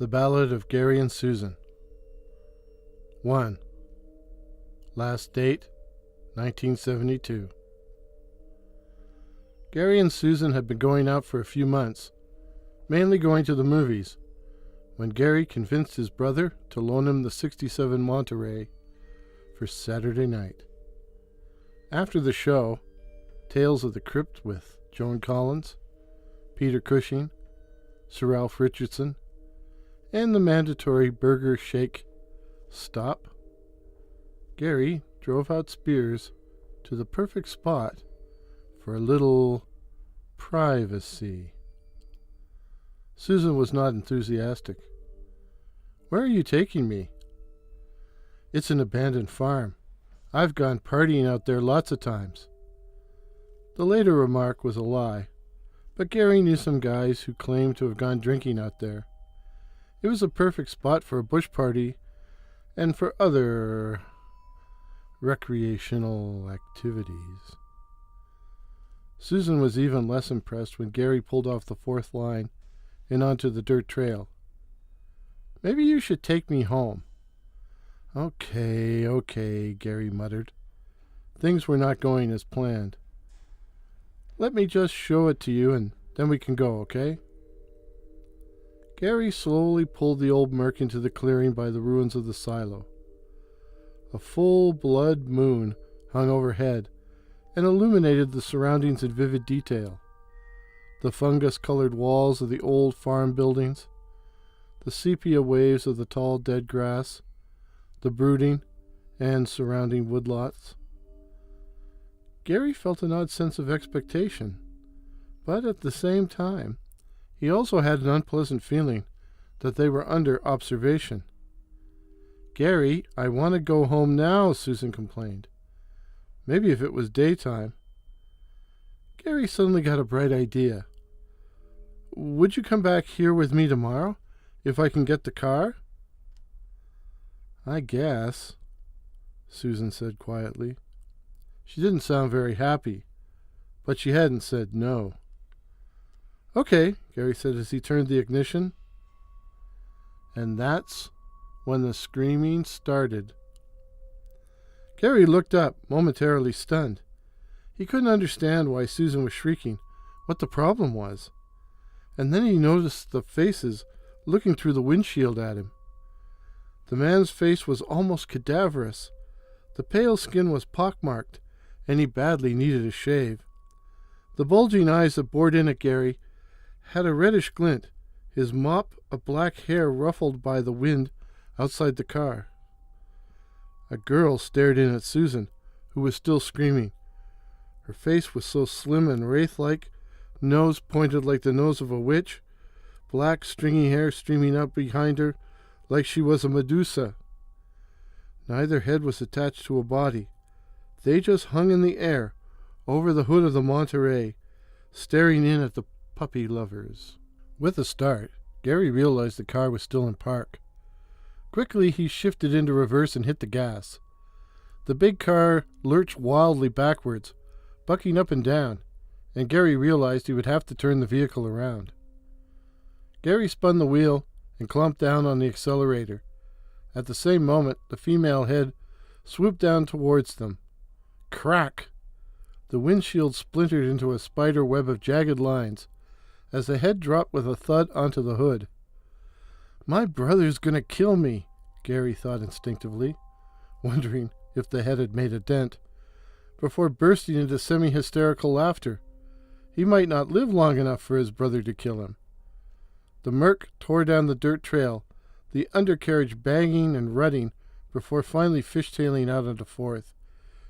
The Ballad of Gary&Susan. 1. Last date, 1972. Gary and Susan had been going out for a few months, mainly going to the movies, when Gary convinced his brother to loan him the 67 Monterey for Saturday night. After the show, Tales of the Crypt with Joan Collins, Peter Cushing, Sir Ralph Richardson, and the mandatory burger shake stop, Gary drove out Spears to the perfect spot for a little privacy. Susan was not enthusiastic. "Where are you taking me?" "It's an abandoned farm. I've gone partying out there lots of times." The later remark was a lie, but Gary knew some guys who claimed to have gone drinking out there. It was a perfect spot for a bush party and for other recreational activities. Susan was even less impressed when Gary pulled off the fourth line and onto the dirt trail. "Maybe you should take me home." Okay, Gary muttered. Things were not going as planned. "Let me just show it to you and then we can go, okay?" Gary slowly pulled the old Merc into the clearing by the ruins of the silo. A full blood moon hung overhead and illuminated the surroundings in vivid detail. The fungus-colored walls of the old farm buildings, the sepia waves of the tall dead grass, the brooding and surrounding woodlots. Gary felt an odd sense of expectation, but at the same time, he also had an unpleasant feeling that they were under observation. "Gary, I want to go home now," Susan complained. "Maybe if it was daytime." Gary suddenly got a bright idea. "Would you come back here with me tomorrow, if I can get the car?" "I guess," Susan said quietly. She didn't sound very happy, but she hadn't said no. "Okay," Gary said as he turned the ignition. And that's when the screaming started. Gary looked up, momentarily stunned. He couldn't understand why Susan was shrieking, what the problem was. And then he noticed the faces looking through the windshield at him. The man's face was almost cadaverous. The pale skin was pockmarked, and he badly needed a shave. The bulging eyes that bored in at Gary had a reddish glint, his mop of black hair ruffled by the wind outside the car. A girl stared in at Susan, who was still screaming. Her face was so slim and wraith-like, nose pointed like the nose of a witch, black stringy hair streaming out behind her like she was a Medusa. Neither head was attached to a body. They just hung in the air over the hood of the Monterey, staring in at the puppy lovers. With a start, Gary realized the car was still in park. Quickly, he shifted into reverse and hit the gas. The big car lurched wildly backwards, bucking up and down, and Gary realized he would have to turn the vehicle around. Gary spun the wheel and clamped down on the accelerator. At the same moment, the female head swooped down towards them. Crack! The windshield splintered into a spider web of jagged lines as the head dropped with a thud onto the hood. "My brother's gonna kill me," Gary thought instinctively, wondering if the head had made a dent, before bursting into semi-hysterical laughter. He might not live long enough for his brother to kill him. The Merc tore down the dirt trail, the undercarriage banging and rutting before finally fishtailing out onto Fourth,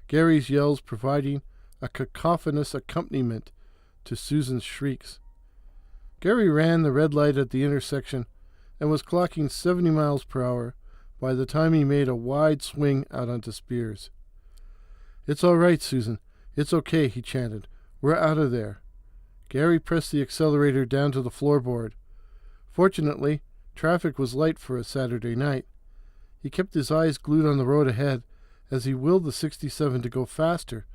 Gary's yells providing a cacophonous accompaniment to Susan's shrieks. Gary ran the red light at the intersection and was clocking 70 miles per hour by the time he made a wide swing out onto Spears. "It's all right, Susan. It's okay," he chanted. "We're out of there." Gary pressed the accelerator down to the floorboard. Fortunately, traffic was light for a Saturday night. He kept his eyes glued on the road ahead as he willed the 67 to go faster,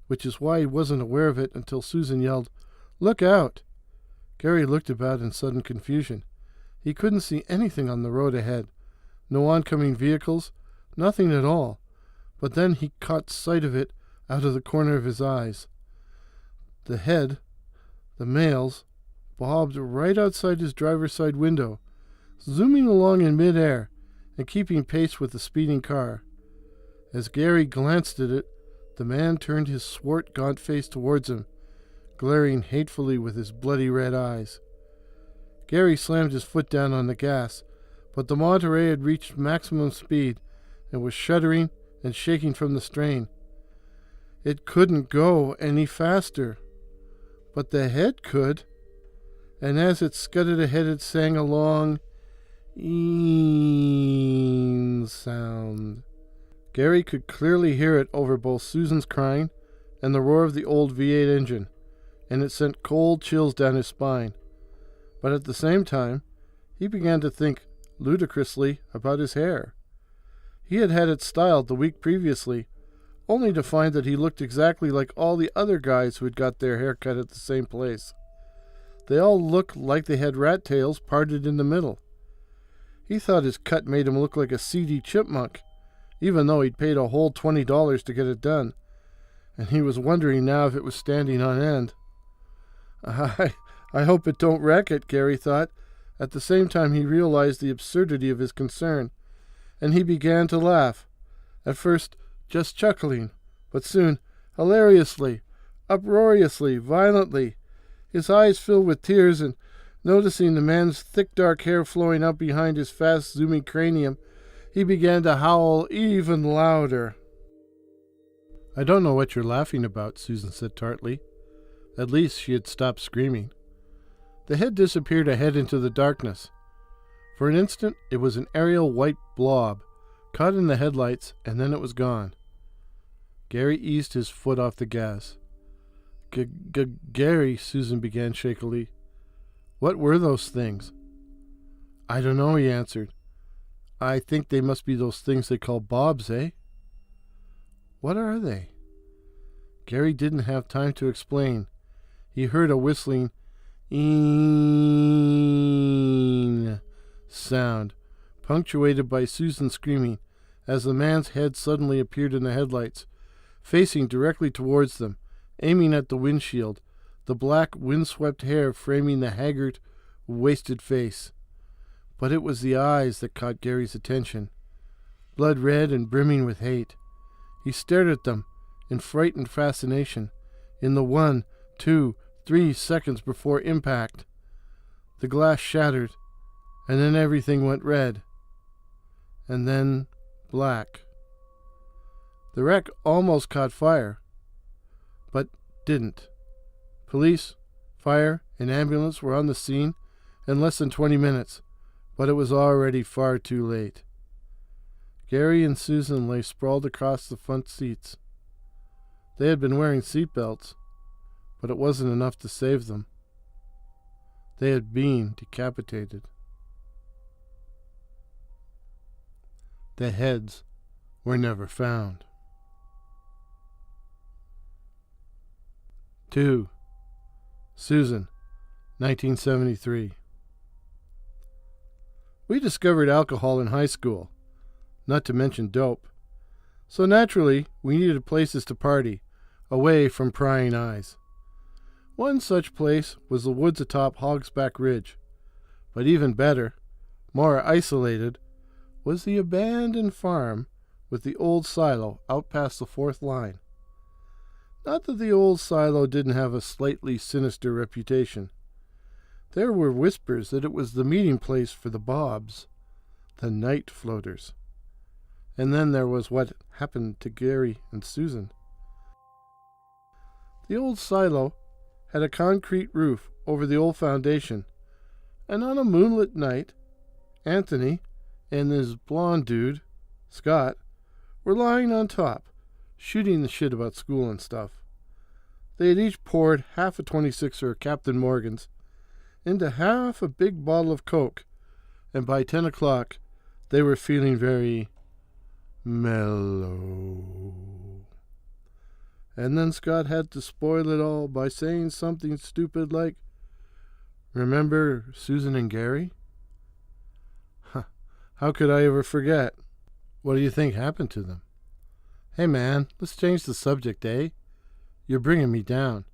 which is why he wasn't aware of it until Susan yelled, "Look out!" Gary looked about in sudden confusion. He couldn't see anything on the road ahead. No oncoming vehicles, nothing at all. But then he caught sight of it out of the corner of his eyes. The head, the male's, bobbed right outside his driver's side window, zooming along in midair and keeping pace with the speeding car. As Gary glanced at it, the man turned his swart, gaunt face towards him, glaring hatefully with his bloody red eyes. Gary slammed his foot down on the gas, but the Monterey had reached maximum speed and was shuddering and shaking from the strain. It couldn't go any faster, but the head could, and as it scudded ahead it sang a long "een" sound. Gary could clearly hear it over both Susan's crying and the roar of the old V8 engine, and it sent cold chills down his spine. But at the same time, he began to think ludicrously about his hair. He had had it styled the week previously, only to find that he looked exactly like all the other guys who had got their hair cut at the same place. They all looked like they had rat tails parted in the middle. He thought his cut made him look like a seedy chipmunk, even though he'd paid a whole $20 to get it done, and he was wondering now if it was standing on end. I hope it don't wreck it, Gary thought. At the same time he realized the absurdity of his concern, and he began to laugh. At first just chuckling, but soon hilariously, uproariously, violently. His eyes filled with tears, and noticing the man's thick dark hair flowing out behind his fast zooming cranium, he began to howl even louder. "I don't know what you're laughing about," Susan said tartly. At least she had stopped screaming. The head disappeared ahead into the darkness. For an instant it was an aerial white blob, caught in the headlights, and then it was gone. Gary eased his foot off the gas. Gary, Susan began shakily. "What were those things?" "I don't know," he answered. "I think they must be those things they call bobs, eh?" "What are they?" Gary didn't have time to explain. He heard a whistling "een" sound, punctuated by Susan screaming, as the man's head suddenly appeared in the headlights, facing directly towards them, aiming at the windshield, the black windswept hair framing the haggard, wasted face. But it was the eyes that caught Gary's attention, blood red and brimming with hate. He stared at them in frightened fascination. In the 1, 2, 3 seconds before impact, the glass shattered, and then everything went red, and then black. The wreck almost caught fire, but didn't. Police, fire, and ambulance were on the scene in less than 20 minutes, but it was already far too late. Gary and Susan lay sprawled across the front seats. They had been wearing seatbelts, but it wasn't enough to save them. They had been decapitated. The heads were never found. 2. Susan, 1973. We discovered alcohol in high school, not to mention dope. So naturally, we needed places to party, away from prying eyes. One such place was the woods atop Hogsback Ridge. But even better, more isolated, was the abandoned farm with the old silo out past the 4th line. Not that the old silo didn't have a slightly sinister reputation. There were whispers that it was the meeting place for the bobs, the night floaters. And then there was what happened to Gary and Susan. The old silo had a concrete roof over the old foundation, and on a moonlit night, Anthony and his blonde dude, Scott, were lying on top, shooting the shit about school and stuff. They had each poured half a 26er Captain Morgan's into half a big bottle of Coke, and by 10 o'clock they were feeling very mellow. And then Scott had to spoil it all by saying something stupid like, "Remember Susan and Gary?" How could I ever forget? What do you think happened to them? Hey, man, let's change the subject, eh? You're bringing me down.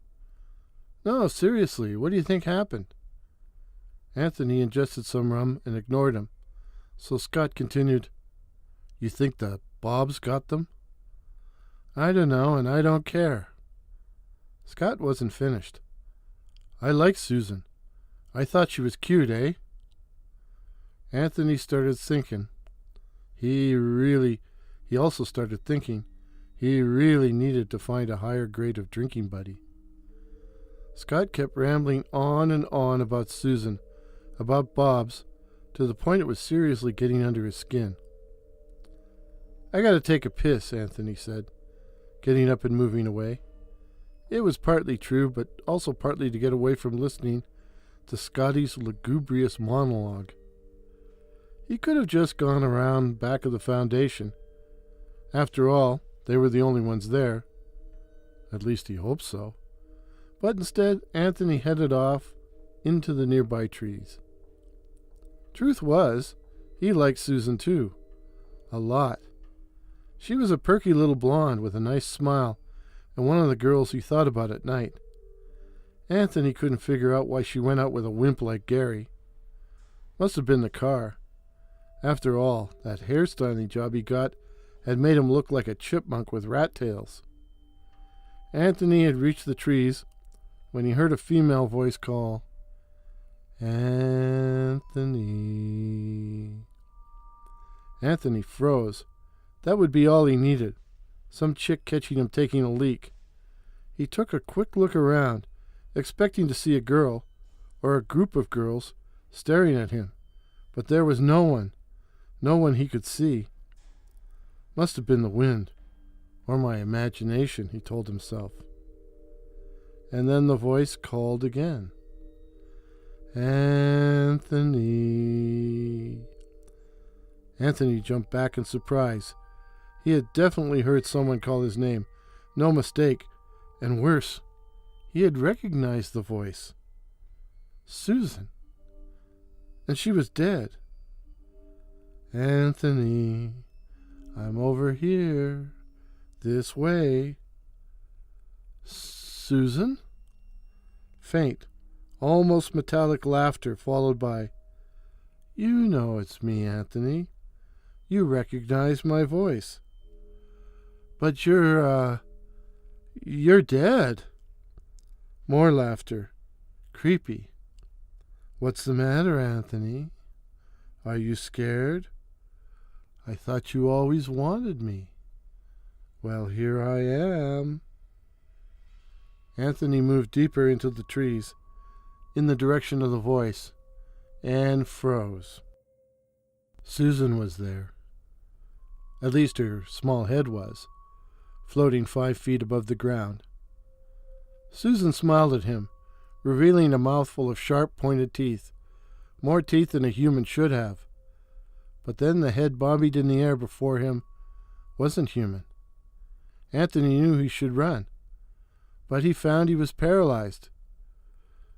No, seriously, what do you think happened? Anthony ingested some rum and ignored him, so Scott continued, You think the Bobs got them? I don't know, and I don't care. Scott wasn't finished. I like Susan. I thought she was cute, eh? Anthony started thinking. He also started thinking he really needed to find a higher grade of drinking buddy. Scott kept rambling on and on about Susan, about Bob's, to the point it was seriously getting under his skin. I gotta take a piss, Anthony said, getting up and moving away. It was partly true, but also partly to get away from listening to Scotty's lugubrious monologue. He could have just gone around back of the foundation. After all, they were the only ones there. At least he hoped so. But instead, Anthony headed off into the nearby trees. Truth was, he liked Susan too. A lot. She was a perky little blonde with a nice smile, and one of the girls he thought about at night. Anthony couldn't figure out why she went out with a wimp like Gary. Must have been the car. After all, that hairstyling job he got had made him look like a chipmunk with rat tails. Anthony had reached the trees when he heard a female voice call, Anthony. Anthony froze. That would be all he needed. Some chick catching him taking a leak. He took a quick look around, expecting to see a girl, or a group of girls, staring at him. But there was no one. No one he could see. Must have been the wind, or my imagination, he told himself. And then the voice called again. Anthony. Anthony jumped back in surprise. He had definitely heard someone call his name. No mistake. And worse, he had recognized the voice. Susan. And she was dead. Anthony, I'm over here. This way. Susan? Faint, almost metallic laughter followed by, You know it's me, Anthony. You recognize my voice. But you're dead. More laughter. Creepy. What's the matter, Anthony? Are you scared? I thought you always wanted me. Well, here I am. Anthony moved deeper into the trees, in the direction of the voice, and froze. Susan was there. At least her small head was, floating 5 feet above the ground. Susan smiled at him, revealing a mouthful of sharp, pointed teeth, more teeth than a human should have. But then the head bobbied in the air before him wasn't human. Anthony knew he should run, but he found he was paralyzed.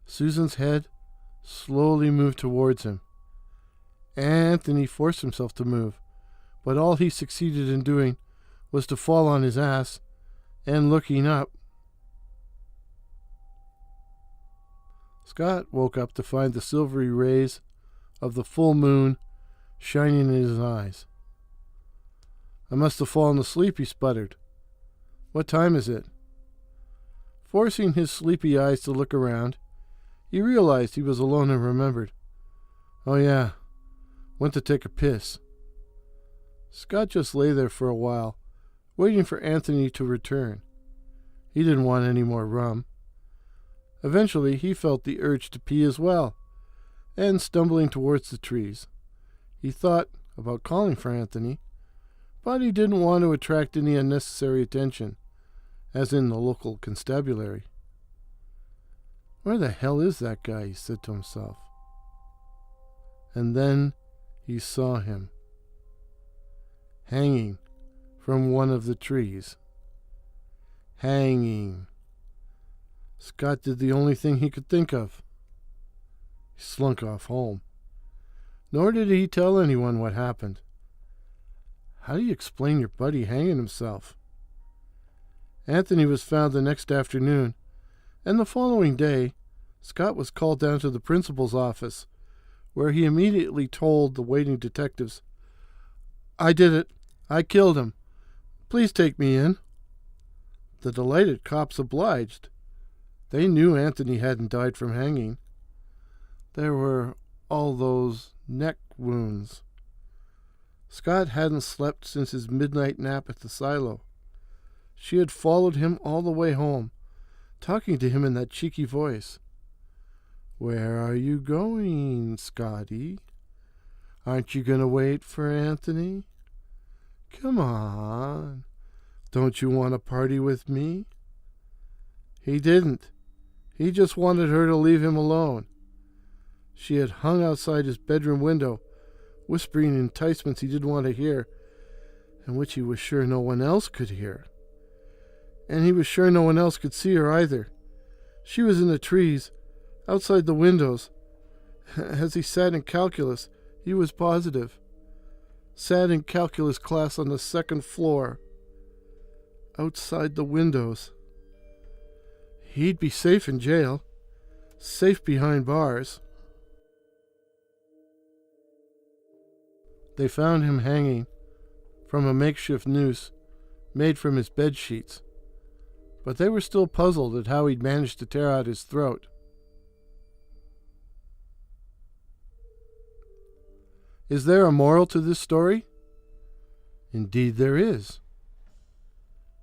Susan's head slowly moved towards him. Anthony forced himself to move, but all he succeeded in doing was to fall on his ass, and looking up. Scott woke up to find the silvery rays of the full moon shining in his eyes. I must have fallen asleep, he sputtered. What time is it? Forcing his sleepy eyes to look around, he realized he was alone and remembered. Oh yeah, went to take a piss. Scott just lay there for a while, waiting for Anthony to return. He didn't want any more rum. Eventually, he felt the urge to pee as well, and stumbling towards the trees. He thought about calling for Anthony, but he didn't want to attract any unnecessary attention, as in the local constabulary. Where the hell is that guy? He said to himself. And then he saw him, hanging from one of the trees. Hanging. Scott did the only thing he could think of. He slunk off home. nor did he tell anyone what happened. How do you explain your buddy hanging himself? Anthony was found the next afternoon, and the following day, Scott was called down to the principal's office, where he immediately told the waiting detectives, "I did it. I killed him. Please take me in." The delighted cops obliged. They knew Anthony hadn't died from hanging. There were all those neck wounds. Scott hadn't slept since his midnight nap at the silo. She had followed him all the way home, talking to him in that cheeky voice. "Where are you going, Scotty? Aren't you going to wait for Anthony? Come on. Don't you want to party with me?" He didn't. He just wanted her to leave him alone. She had hung outside his bedroom window, whispering enticements he didn't want to hear, and which he was sure no one else could hear. And he was sure no one else could see her either. She was in the trees, outside the windows. As he sat in calculus, he was positive. Sat in calculus class on the second floor, outside the windows. He'd be safe in jail, safe behind bars. They found him hanging from a makeshift noose made from his bed sheets, but they were still puzzled at how he'd managed to tear out his throat. Is there a moral to this story? Indeed there is.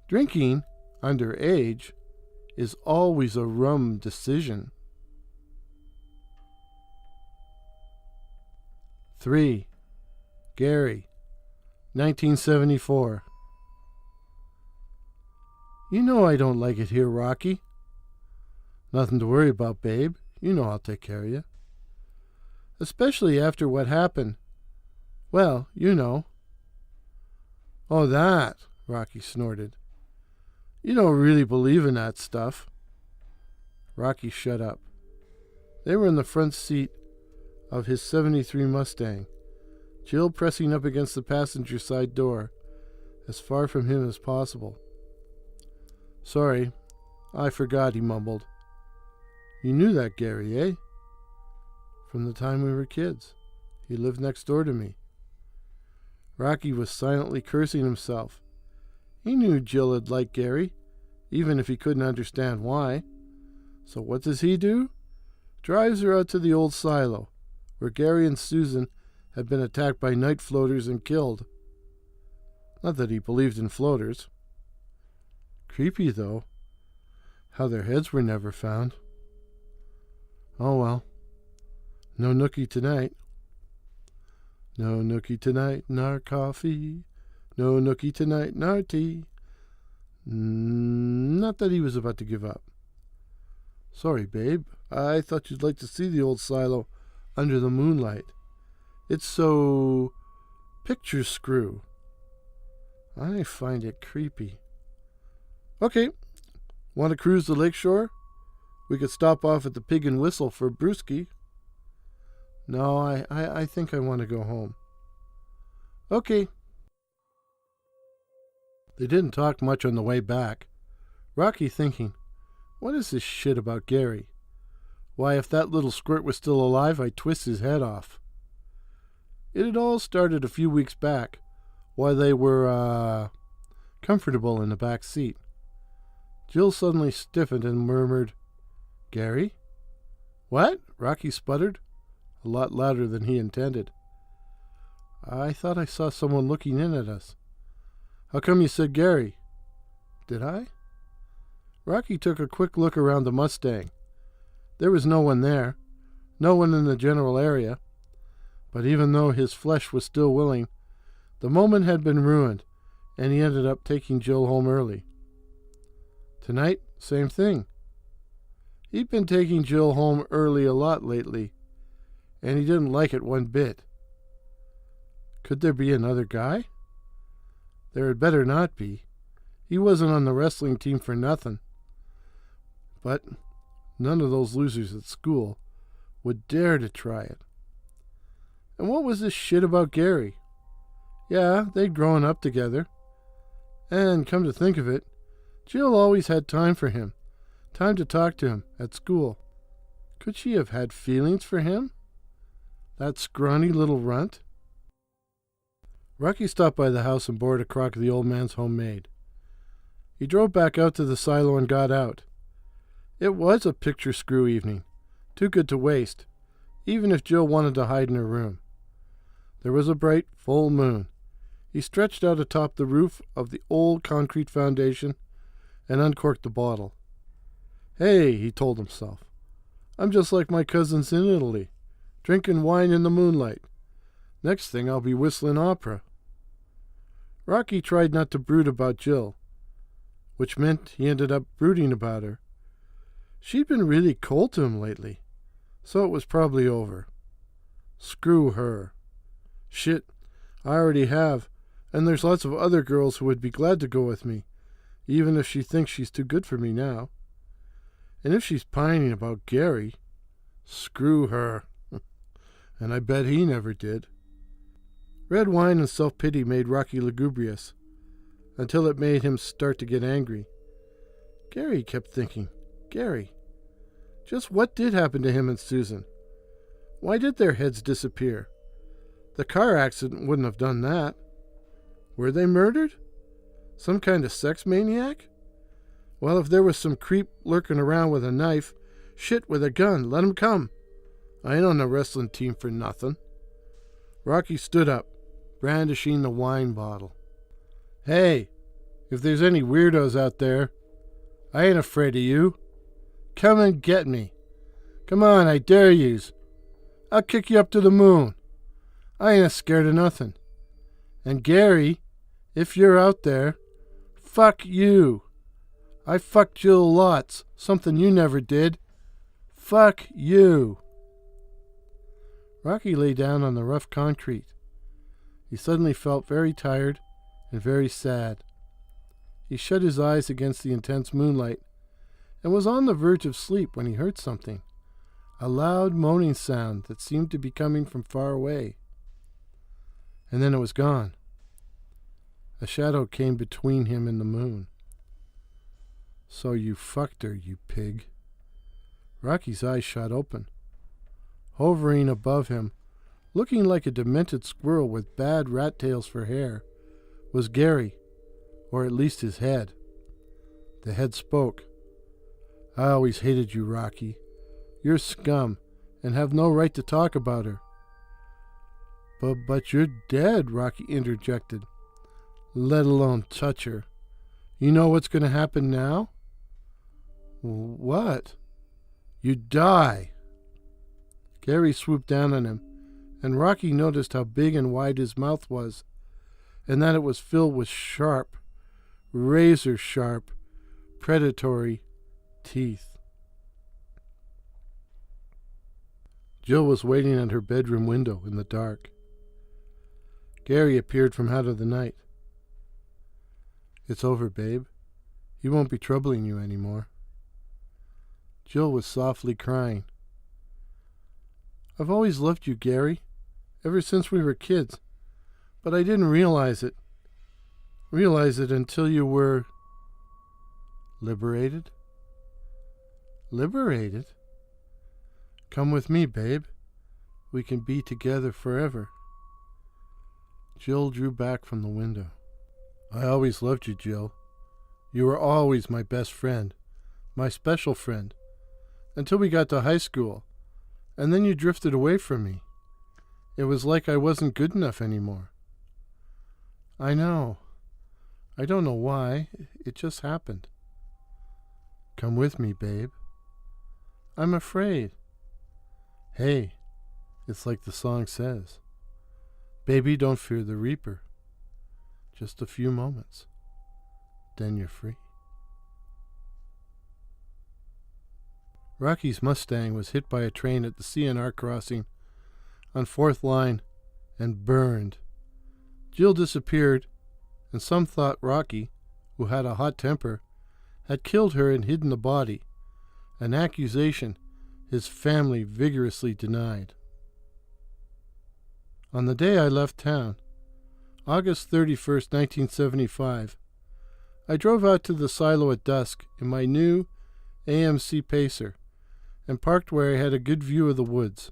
Drinking under age is always a rum decision. 3. Gary, 1974. "You know I don't like it here, Rocky." "Nothing to worry about, babe. You know I'll take care of you." "Especially after what happened. Well, you know." "Oh, that," Rocky snorted. "You don't really believe in that stuff." Rocky shut up. They were in the front seat of his '73 Mustang, Jill pressing up against the passenger side door, as far from him as possible. "Sorry, I forgot," he mumbled. "You knew that Gary, eh?" "From the time we were kids. He lived next door to me." Rocky was silently cursing himself. He knew Jill had liked Gary, even if he couldn't understand why. So what does he do? Drives her out to the old silo, where Gary and Susan had been attacked by night floaters and killed. Not that he believed in floaters. Creepy, though, how their heads were never found. Oh well, no nookie tonight. No nookie tonight in our coffee. No nookie tonight in our tea. Not that he was about to give up. "Sorry, babe. I thought you'd like to see the old silo under the moonlight. It's so picture screw." "I find it creepy." "Okay. Want to cruise the lakeshore? We could stop off at the Pig and Whistle for a brewski." "No, I think I want to go home." "Okay." They didn't talk much on the way back. Rocky thinking, what is this shit about Gary? Why, if that little squirt was still alive, I'd twist his head off. It had all started a few weeks back, while they were, comfortable in the back seat. Jill suddenly stiffened and murmured, "Gary?" "What?" Rocky sputtered, a lot louder than he intended. "I thought I saw someone looking in at us." "How come you said Gary?" "Did I?" Rocky took a quick look around the Mustang. There was no one there, no one in the general area. But even though his flesh was still willing, the moment had been ruined, and he ended up taking Jill home early. Tonight, same thing. He'd been taking Jill home early a lot lately, and he didn't like it one bit. Could there be another guy? There had better not be. He wasn't on the wrestling team for nothing. But none of those losers at school would dare to try it. And what was this shit about Gary? Yeah, they'd grown up together. And come to think of it, Jill always had time for him, time to talk to him at school. Could she have had feelings for him? That scrawny little runt? Rocky stopped by the house and borrowed a crock of the old man's homemade. He drove back out to the silo and got out. It was a picture screw evening, too good to waste, even if Jill wanted to hide in her room. There was a bright, full moon. He stretched out atop the roof of the old concrete foundation and uncorked the bottle. Hey, he told himself, I'm just like my cousins in Italy, drinking wine in the moonlight. Next thing I'll be whistling opera. Rocky tried not to brood about Jill, which meant he ended up brooding about her. She'd been really cold to him lately, so it was probably over. Screw her. Shit, I already have, and there's lots of other girls who would be glad to go with me, even if she thinks she's too good for me now. And if she's pining about Gary, screw her. And I bet he never did. Red wine and self-pity made Rocky lugubrious, until it made him start to get angry. Gary, he kept thinking. Gary. Just what did happen to him and Susan? Why did their heads disappear? The car accident wouldn't have done that. Were they murdered? Some kind of sex maniac? Well, if there was some creep lurking around with a knife, shit with a gun, let him come. I ain't on the wrestling team for nothing. Rocky stood up, brandishing the wine bottle. Hey, if there's any weirdos out there, I ain't afraid of you. Come and get me. Come on, I dare yous. I'll kick you up to the moon. I ain't scared of nothing. And Gary, if you're out there, fuck you. I fucked Jill lots, something you never did. Fuck you. Rocky lay down on the rough concrete. He suddenly felt very tired and very sad. He shut his eyes against the intense moonlight and was on the verge of sleep when he heard something, a loud moaning sound that seemed to be coming from far away. And then it was gone. A shadow came between him and the moon. So you fucked her, you pig. Rocky's eyes shot open. Hovering above him, looking like a demented squirrel with bad rat tails for hair, was Gary, or at least his head. The head spoke. I always hated you, Rocky. You're scum, and have no right to talk about her. But you're dead, Rocky interjected. Let alone touch her. You know what's going to happen now? What? You die. Gary swooped down on him, and Rocky noticed how big and wide his mouth was, and that it was filled with sharp, razor-sharp, predatory teeth. Jill was waiting at her bedroom window in the dark. Gary appeared from out of the night. It's over, babe. He won't be troubling you anymore. Jill was softly crying. I've always loved you, Gary, ever since we were kids, but I didn't realize it until you were liberated. Liberated? Come with me, babe. We can be together forever. Jill drew back from the window. I always loved you, Jill. You were always my best friend, my special friend, until we got to high school, and then you drifted away from me. It was like I wasn't good enough anymore. I know. I don't know why. It just happened. Come with me, babe. I'm afraid. Hey, it's like the song says. Baby, don't fear the reaper. Just a few moments. Then you're free. Rocky's Mustang was hit by a train at the CNR crossing on 4th Line and burned. Jill disappeared, and some thought Rocky, who had a hot temper, had killed her and hidden the body, an accusation his family vigorously denied. On the day I left town, August 31st, 1975, I drove out to the silo at dusk in my new AMC Pacer and parked where I had a good view of the woods.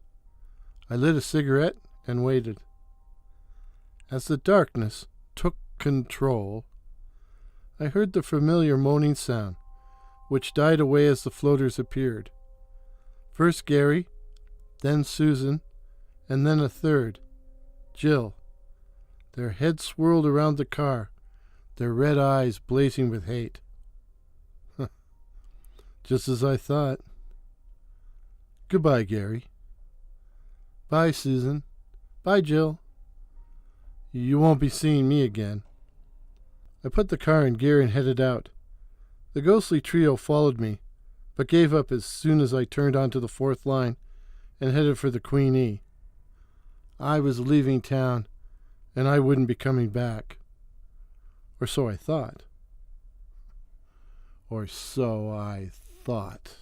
I lit a cigarette and waited. As the darkness took control, I heard the familiar moaning sound, which died away as the floaters appeared. First Gary, then Susan, and then a third, Jill. Their heads swirled around the car, their red eyes blazing with hate. Just as I thought. Goodbye, Gary. Bye, Susan. Bye, Jill. You won't be seeing me again. I put the car in gear and headed out. The ghostly trio followed me, but gave up as soon as I turned onto the fourth line and headed for the Queen E. I was leaving town, and I wouldn't be coming back. Or so I thought. Or so I thought.